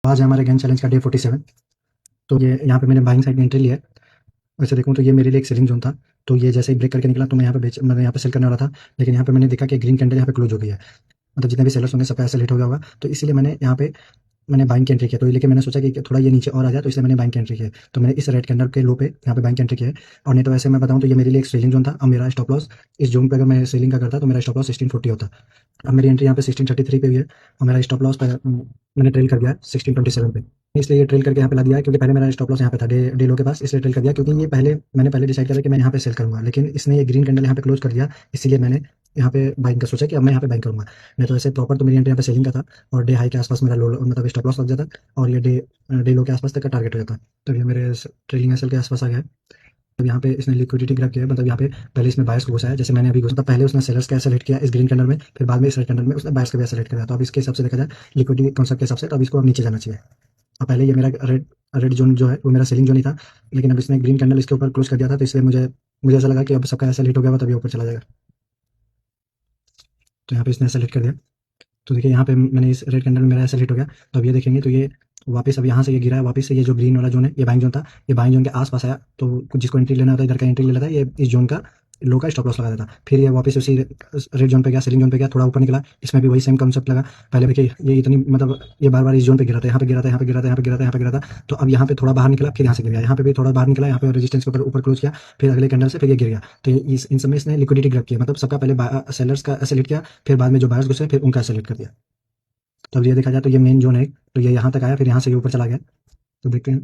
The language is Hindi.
आज है हमारे गन चैलेंज का डे 47। तो ये यहाँ पे मैंने बाइंग साइड में एंट्री लिया है। वैसे देखूँ तो ये मेरे लिए एक सेलिंग जोन था। तो ये जैसे ही ब्रेक करके निकला तो मैं यहाँ पे सेल करने वाला था। लेकिन यहाँ पे मैंने देखा कि ग्रीन कैंडल यहाँ पे क्लोज हो गई है। मतलब जितने भी सेलर्स होंगे सबका ऐसा लेट हो गया होगा। तो इसीलिए मैंने यहाँ पे बाइंग की एंट्री किया। तो लेकिन मैंने सोचा कि थोड़ा ये नीचे और आ जाए, तो इसलिए मैंने बाइंग की एंट्री किया है। तो मैंने इस रेड कैंडल के लो पे यहाँ पे बाइंग की एंट्री किया है। और नहीं तो वैसे मैं बताऊँ तो ये मेरे लिए एक सेलिंग जोन था। अब मेरा स्टॉप लॉस इस जोन पे अगर मैं सेलिंग का करता तो मेरा स्टॉप लॉस 1640 होता। अब मेरी एंट्री यहाँ पे 1633 पे हुई है और मेरा स्टॉप लॉस मैंने ट्रेल कर दिया है 1627 पे। इसलिए ये ट्रेल करके यहाँ पे ला दिया है क्योंकि पहले मेरा स्टॉप लॉस यहाँ पे था डे लो के पास, इसलिए ट्रेल कर दिया क्योंकि ये मैंने पहले डिसाइड करा कि मैं यहाँ पे सेल करूंगा। लेकिन इसने ये ग्रीन कैंडल यहाँ पे क्लोज कर दिया, इसीलिए मैंने यहाँ पे बाइंग का सोचा कि अब मैं यहाँ पे बाइंग करूंगा। नहीं तो ऐसे प्रॉपर तो मेरी एंट्री यहाँ पे सेलिंग का था और डे हाई के आसपास मेरा लो मतलब स्टॉप लॉस लग जाता और ये डे लो के आसपास तक का टारगेट हो जाता। तब ये मेरे ट्रेलिंग एसएल के आसपास आ गया है। अब यहाँ पे इसने लिक्विडिटी ग्रैब किया है, मतलब यहाँ पे पहले इसमें बायर्स को घुसाया जैसे मैंने अभी घुसा था। पहले उसने सेलर्स का सेलेक्ट किया इस ग्रीन कैंडल में, फिर बाद में इस रेड कैंडल में उसने बायर्स का भी सेलेक्ट किया। तो अब इसके हिसाब से देखा जाए लिक्विडिटी कॉन्सेप्ट के हिसाब से, तो अब इसको अब नीचे जाना चाहिए। अब पहले ये मेरा रेड रेड जोन जो है वो मेरा सेलिंग जोन ही था, लेकिन अब इसने ग्रीन कैंडल इसके ऊपर क्लोज कर दिया था, तो इसलिए मुझे मुझे ऐसा लगा कि अब सबका ऐसा लेट हो गया तभी ऊपर चला जाएगा। तो यहाँ पे इसने सेलेक्ट कर दिया। तो देखिए यहाँ पे मैंने इस रेड कैंडल में मेरा ऐसा हिट हो गया। तो अब ये देखेंगे तो ये वापस अब यहाँ से ये गिरा है वापस से। ये जो ग्रीन वाला जोन है ये बाइंग जोन था, ये बाइंग जोन के आसपास आया। तो जिसको एंट्री लेना होता है इधर का एंट्री ले लेता है, ये इस जोन का लो का स्टॉप लॉस लगा देता। फिर ये वापस उसी रेड जोन पे गया, सेलिंग जोन पे गया, थोड़ा ऊपर निकला, इसमें भी वही सेम कंसेप्ट लगा। पहले देखिए ये इतनी मतलब ये बार बार इस जोन पे गिरा था, यहाँ पे गिरा था, यहाँ पे गिरा था, यहाँ पे गिरा था, यहाँ पे गिरा था। तो अब यहाँ पे थोड़ा बाहर निकला, फिर यहाँ से गिर गया, यहाँ पे भी थोड़ा बाहर निकला, यहाँ पे रेजिस्टेंस के ऊपर ऊपर क्लोज किया, फिर अगले कैंडल से फिर ये गिर गया। तो इस इन सब में इसने लिक्विडिटी ग्रैब किया, मतलब सबका पहले सेलर्स का सेलेक्ट किया, फिर बाद में जो बायर्स घुसे फिर उनका सेलेक्ट कर दिया। तो अब ये देखा जाए तो ये मेन जोन है, तो ये यहाँ तक आया, फिर यहाँ से ये ऊपर चला गया। तो देखते हैं